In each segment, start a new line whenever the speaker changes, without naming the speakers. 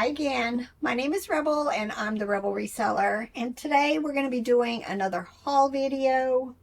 Hi again. My name is Rebel and I'm the Rebel Reseller. And today we're going to be doing another haul video.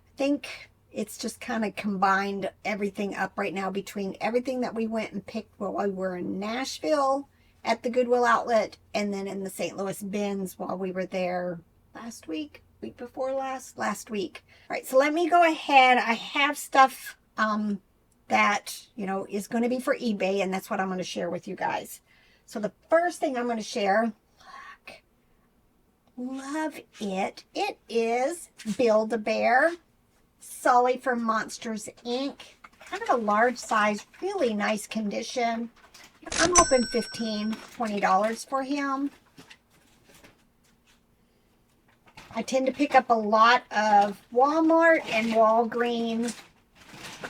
I think it's just kind of combined everything up right now between everything that we went and picked while we were in Nashville at the Goodwill outlet and then in the St. Louis bins while we were there last week before last week. All right, so let me go ahead. I have stuff that, is going to be for eBay, and that's what I'm going to share with you guys. So the first thing I'm going to share, look, love it. It is Build-A-Bear, Sully from Monsters, Inc. Kind of a large size, really nice condition. I'm hoping $15, $20 for him. I tend to pick up a lot of Walmart and Walgreens.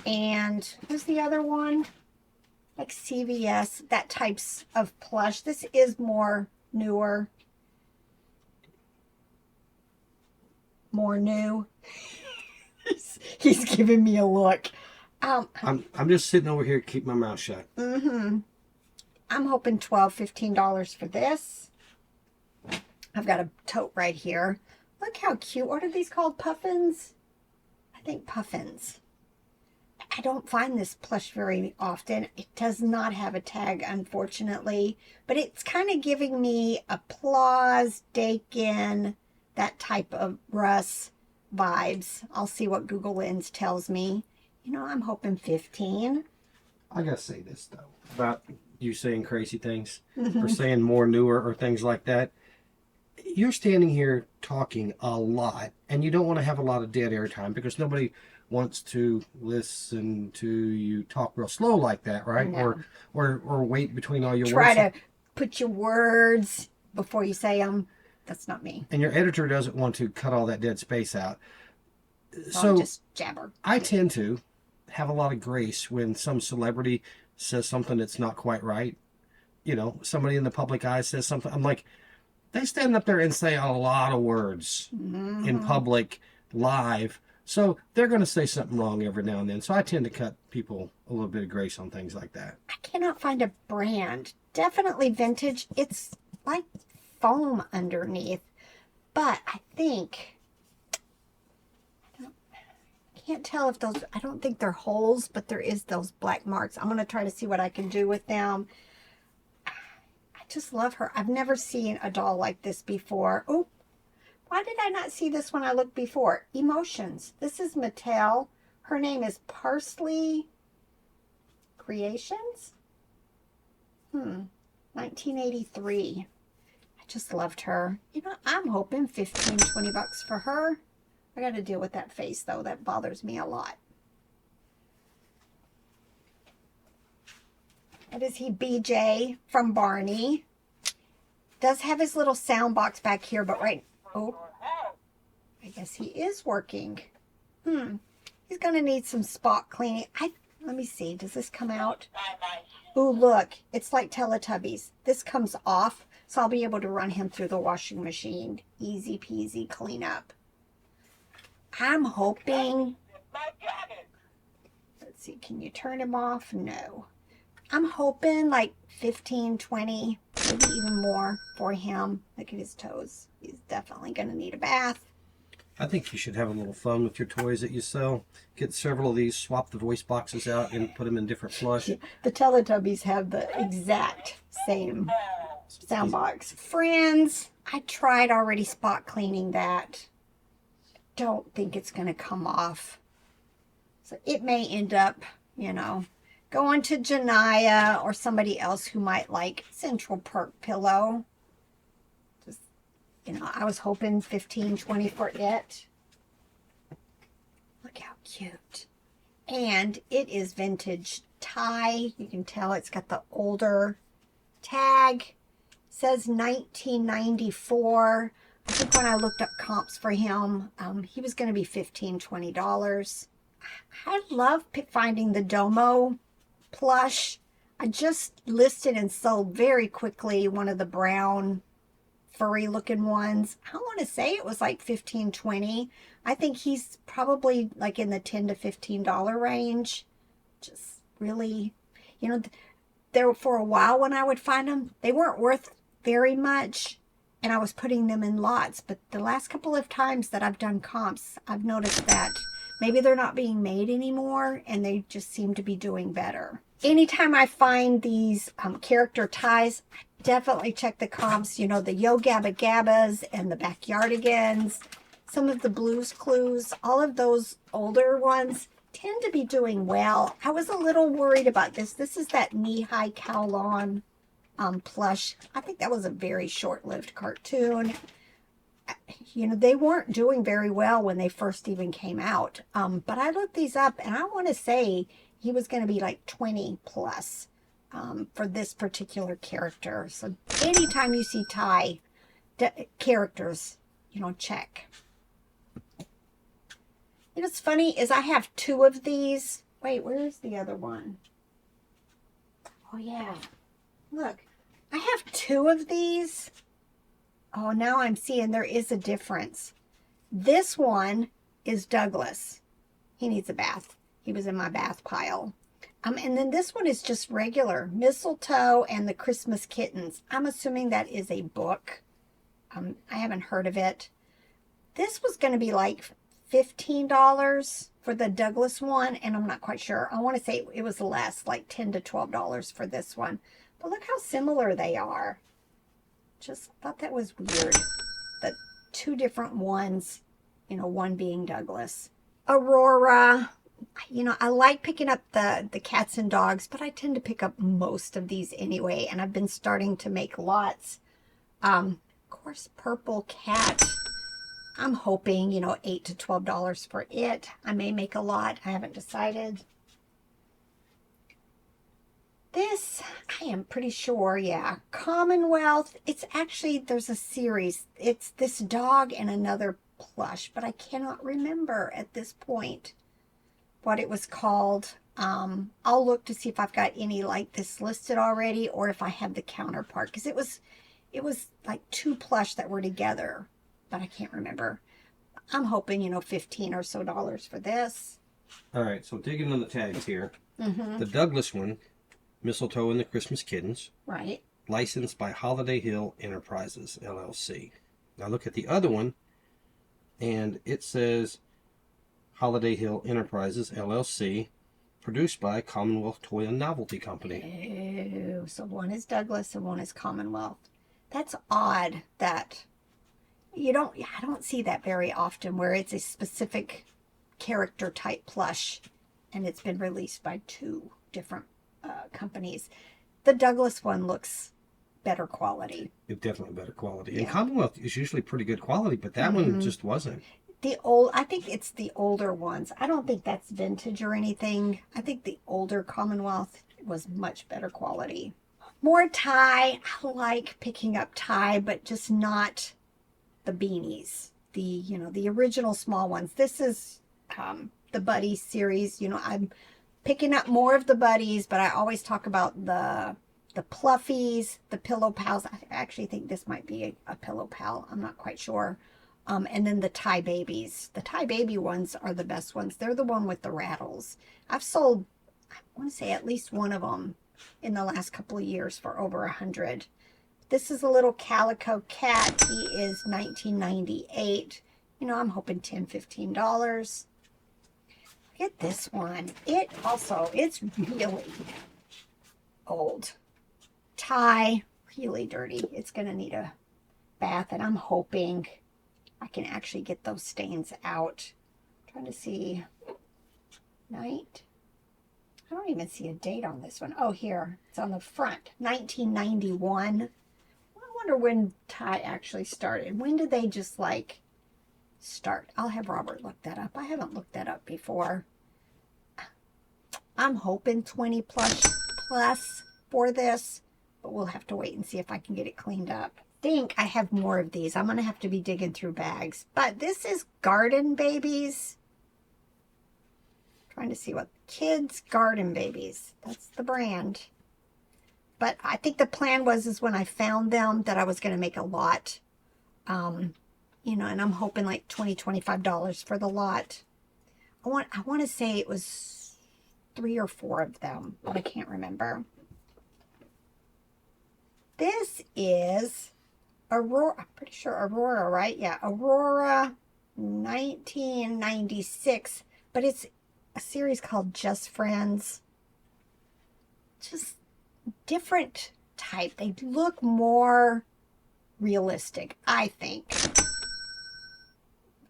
And who's the other one? Like CVS, that types of plush. This is more newer. More new. He's giving me a look.
I'm just sitting over here, keep my mouth shut.
I'm hoping $12, $15 for this. I've got a tote right here. Look how cute. What are these called? Puffins? I think puffins. I don't find this plush very often. It does not have a tag, unfortunately, but it's kind of giving me applause, Dakin, that type of Russ vibes. I'll see what Google Lens tells me. I'm hoping 15.
I gotta say this though about you saying crazy things or saying more newer or things like that. You're standing here talking a lot, and you don't want to have a lot of dead air time because nobody wants to listen to you talk real slow like that, right?
No.
Or wait between all your words.
Try to put your words before you say them. That's not me.
And your editor doesn't want to cut all that dead space out.
So just jabber.
I tend to have a lot of grace when some celebrity says something that's not quite right. Somebody in the public eye says something. I'm like, they stand up there and say a lot of words in public, live. So they're going to say something wrong every now and then. So I tend to cut people a little bit of grace on things like that.
I cannot find a brand. Definitely vintage. It's like foam underneath. But I think, I can't tell if those, I don't think they're holes, but there is those black marks. I'm going to try to see what I can do with them. I just love her. I've never seen a doll like this before. Oh, why did I not see this when I looked before? Emotions. This is Mattel. Her name is Parsley Creations. 1983. I just loved her. I'm hoping 15, 20 bucks for her. I got to deal with that face, though. That bothers me a lot. What is he? BJ from Barney. Does have his little sound box back here, but oh, I guess he is working. He's going to need some spot cleaning. Let me see. Does this come out? Oh, look. It's like Teletubbies. This comes off, so I'll be able to run him through the washing machine. Easy peasy cleanup. I'm hoping... Let's see. Can you turn him off? No. I'm hoping like 15, 20, maybe even more for him. Look at his toes. He's definitely going to need a bath.
I think you should have a little fun with your toys that you sell. Get several of these, swap the voice boxes out, and put them in different plush.
The Teletubbies have the exact same sound box. Friends, I tried already spot cleaning that. Don't think it's going to come off. So it may end up, going to Janaya or somebody else who might like Central Perk pillow. Just, I was hoping 15, 20 for it. Look how cute. And it is vintage tie. You can tell it's got the older tag. It says 1994. I think when I looked up comps for him, he was going to be $15, $20. I love finding the Domo plush. I just listed and sold very quickly one of the brown furry looking ones. I want to say it was like 15, 20. I think he's probably like in the $10 to $15 range. Just really, there for a while when I would find them, they weren't worth very much, and I was putting them in lots. But the last couple of times that I've done comps, I've noticed that maybe they're not being made anymore, and they just seem to be doing better. Anytime I find these character ties, I definitely check the comps. You know, the Yo Gabba Gabbas and the Backyardigans, some of the Blues Clues, all of those older ones tend to be doing well. I was a little worried about this. This is that knee-high Cowlon plush. I think that was a very short-lived cartoon. You know, they weren't doing very well when they first even came out. But I looked these up, and I want to say he was going to be like 20 plus for this particular character. So anytime you see tie characters, you know, check. You know what's funny is I have 2 of these. Wait, where's the other one? Oh, yeah. Look, I have 2 of these. Oh, now I'm seeing there is a difference. This one is Douglas. He needs a bath. He was in my bath pile. And then this one is just regular. Mistletoe and the Christmas Kittens. I'm assuming that is a book. I haven't heard of it. This was going to be like $15 for the Douglas one, and I'm not quite sure. I want to say it was less, like $10 to $12 for this one. But look how similar they are. Just thought that was weird. The 2 different ones, you know, one being Douglas. Aurora, you know, I like picking up the cats and dogs, but I tend to pick up most of these anyway, and I've been starting to make lots. Of course, Purple Cat. I'm hoping, you know, $8 to $12 for it. I may make a lot. I haven't decided. This, I am pretty sure, yeah. Commonwealth. It's actually, there's a series. It's this dog and another plush, but I cannot remember at this point what it was called. I'll look to see if I've got any like this listed already, or if I have the counterpart, because it was like 2 plush that were together, but I can't remember. I'm hoping, you know, $15 or so for this.
All right, so digging on the tags here.
Mm-hmm.
The Douglas one, Mistletoe and the Christmas Kittens.
Right.
Licensed by Holiday Hill Enterprises, LLC. Now look at the other one, and it says Holiday Hill Enterprises, LLC, produced by Commonwealth Toy and Novelty Company.
Oh, so one is Douglas and one is Commonwealth. That's odd that I don't see that very often where it's a specific character type plush and it's been released by 2 different companies. The Douglas one looks better quality.
It's definitely better quality.
Yeah.
And Commonwealth is usually pretty good quality, but that one just wasn't.
I think it's the older ones. I don't think that's vintage or anything. I think the older Commonwealth was much better quality. More tie. I like picking up tie, but just not the beanies. The original small ones. This is the Buddy series. You know, I'm picking up more of the Buddies, but I always talk about the Pluffies, the Pillow Pals. I actually think this might be a Pillow Pal. I'm not quite sure. And then the Tie Babies. The Tie Baby ones are the best ones. They're the one with the rattles. I've sold, I want to say, at least one of them in the last couple of years for over 100. This is a little calico cat. He is 1998. You know, I'm hoping $10, $15. Look at this one. It's really old. Tie, really dirty. It's going to need a bath, and I'm hoping I can actually get those stains out. I'm trying to see. Night. I don't even see a date on this one. Oh, here. It's on the front. 1991. I wonder when tie actually started. When did they just like start? I'll have Robert look that up. I haven't looked that up before. I'm hoping 20 plus for this, but we'll have to wait and see if I can get it cleaned up. I think I have more of these. I'm going to have to be digging through bags. But this is Garden Babies. Trying to see what Kids Garden Babies. That's the brand. But I think the plan is when I found them that I was going to make a lot. You know, and I'm hoping like $20, $25 for the lot. I want to say it was 3 or 4 of them, but I can't remember. This is Aurora, I'm pretty sure Aurora, right? Yeah, Aurora 1996, but it's a series called Just Friends. Just different type. They look more realistic, I think.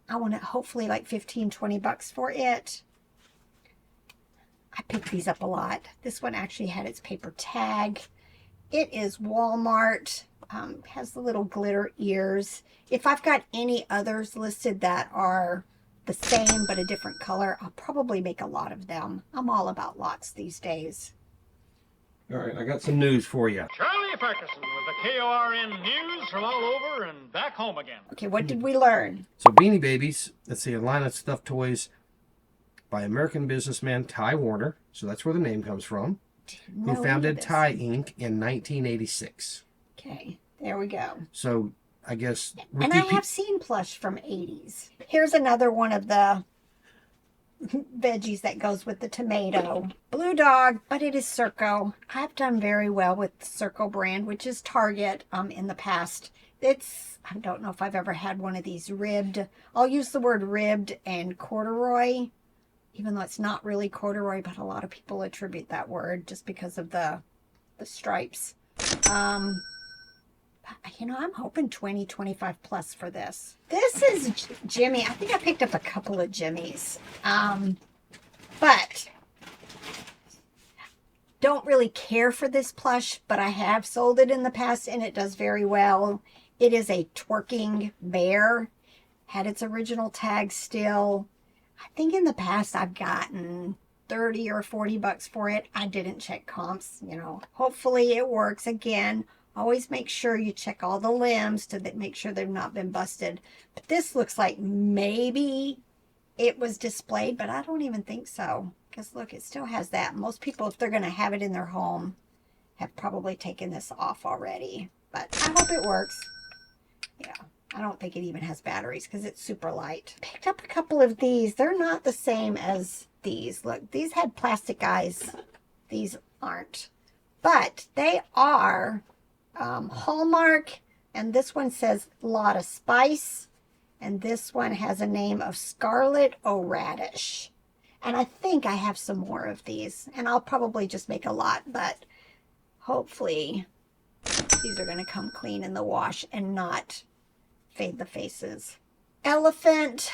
I want to hopefully like 15, 20 bucks for it. I picked these up a lot. This one actually had its paper tag. It is Walmart. Has the little glitter ears. If I've got any others listed that are the same but a different color, I'll probably make a lot of them. I'm all about lots these days.
All right, I got some news for you.
Charlie Ferguson with the KORN news from all over and back home again.
Okay, what did we learn?
So Beanie Babies, let's see, a line of stuffed toys by American businessman Ty Warner. So that's where the name comes from. Who founded Ty Inc. in 1986.
Okay, there we go.
So I guess...
And I have seen Plush from 80s. Here's another one of the veggies that goes with the tomato. Blue Dog, but it is Circo. I've done very well with the Circo brand, which is Target in the past. I don't know if I've ever had one of these ribbed. I'll use the word ribbed and corduroy, even though it's not really corduroy, but a lot of people attribute that word just because of the stripes. You know, I'm hoping 20, 25 plus for this. This is Jimmy. I think I picked up a couple of Jimmys. But don't really care for this plush, but I have sold it in the past and it does very well. It is a twerking bear. Had its original tag still. I think in the past I've gotten 30 or 40 bucks for it. I didn't check comps, you know. Hopefully it works. Again, always make sure you check all the limbs to make sure they've not been busted. But this looks like maybe it was displayed, but I don't even think so. Because look, it still has that. Most people, if they're going to have it in their home, have probably taken this off already. But I hope it works. Yeah, I don't think it even has batteries because it's super light. Picked up a couple of these. They're not the same as these. Look, these had plastic eyes. These aren't. But they are Hallmark, and this one says Lot of Spice, and this one has a name of Scarlet O'Radish. And I think I have some more of these, and I'll probably just make a lot, but hopefully these are going to come clean in the wash and not fade the faces. Elephant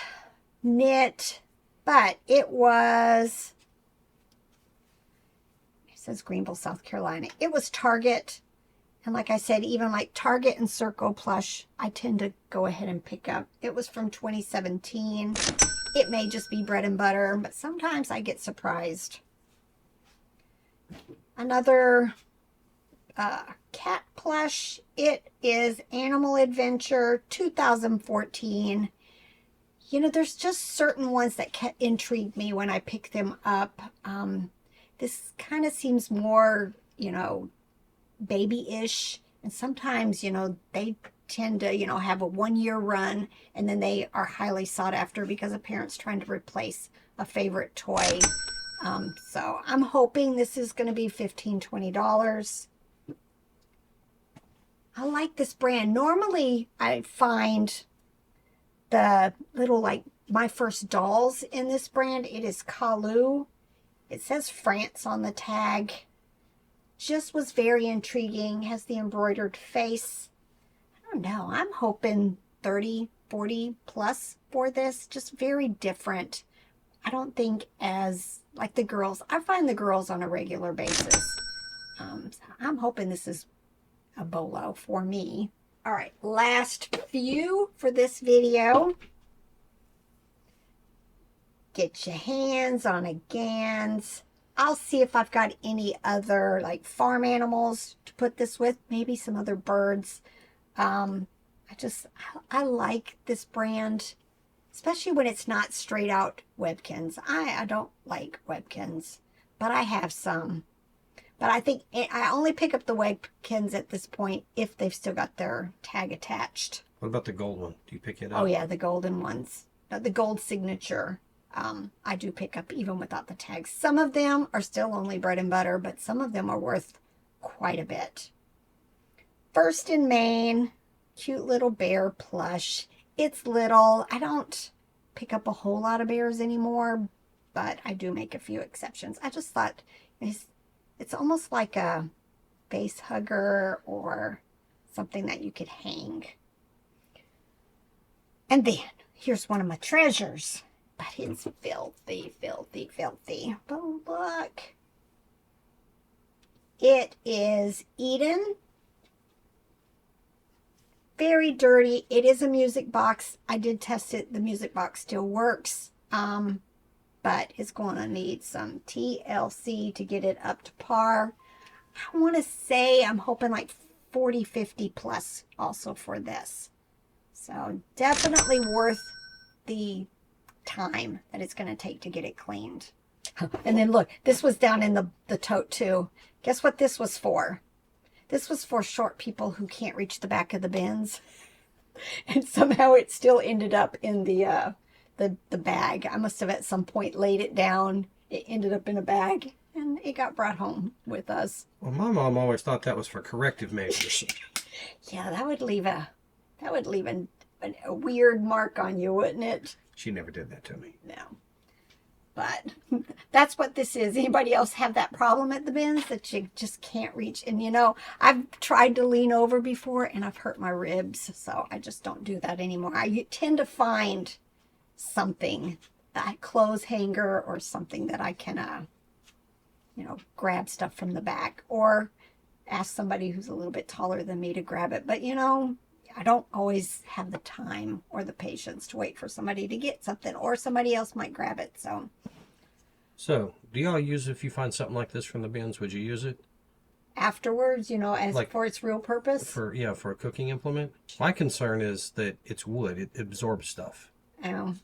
knit, but it says Greenville, South Carolina. It was Target. And like I said, even like Target and Circo Plush, I tend to go ahead and pick up. It was from 2017. It may just be bread and butter, but sometimes I get surprised. Another cat plush. It is Animal Adventure 2014. You know, there's just certain ones that intrigue me when I pick them up. This kind of seems more, you know, baby-ish, and sometimes, you know, they tend to, you know, have a 1-year run, and then they are highly sought after because a parent's trying to replace a favorite toy. So I'm hoping this is going to be $15, $20. I like this brand. Normally I find the little, like, My First Dolls in this brand. It is Kalu. It says France on the tag. Just was very intriguing. Has the embroidered face. I don't know. I'm hoping 30, 40 plus for this. Just very different. I don't think as like the girls. I find the girls on a regular basis. So I'm hoping this is a bolo for me. All right. Last few for this video. Get your hands on a Gans. I'll see if I've got any other like farm animals to put this with. Maybe some other birds. I like this brand, especially when it's not straight out Webkins. I don't like Webkins, but I have some. But I think I only pick up the Webkins at this point if they've still got their tag attached.
What about the gold one? Do you pick it up?
Oh yeah, the golden ones. The gold signature. I do pick up even without the tags. Some of them are still only bread and butter, but some of them are worth quite a bit. First in Maine, cute little bear plush. It's little. I don't pick up a whole lot of bears anymore, but I do make a few exceptions. I just thought it's almost like a face hugger or something that you could hang. And then here's one of my treasures, but it's filthy, filthy, filthy. But look, it is Eden. Very dirty. It is a music box. I did test it. The music box still works, but it's going to need some TLC to get it up to par. I want to say I'm hoping like 40, 50 plus also for this. So definitely worth the time that it's going to take to get it cleaned. And then look, this was down in the tote too. Guess what this was for? This was for short people who can't reach the back of the bins. And somehow it still ended up in the bag. I must have at some point laid it down. It ended up in a bag and it got brought home with us.
Well, my mom always thought that was for corrective measures.
Yeah, that would leave a weird mark on you, wouldn't it?
She never did that to me.
No. But that's what this is. Anybody else have that problem at the bins that you just can't reach? And you know, I've tried to lean over before and I've hurt my ribs. So I just don't do that anymore. I tend to find something, a clothes hanger or something that I can, grab stuff from the back or ask somebody who's a little bit taller than me to grab it. But I don't always have the time or the patience to wait for somebody to get something, or somebody else might grab it.
So, do y'all use, if you find something like this from the bins, would you use it?
Afterwards, as like for its real purpose?
For a cooking implement? My concern is that it's wood. It absorbs stuff.
Oh.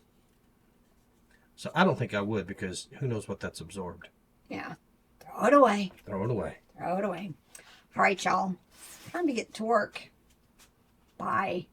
So I don't think I would, because who knows what that's absorbed.
Yeah. Throw it away.
Throw it away.
Throw it away. All right, y'all. Time to get to work. Bye.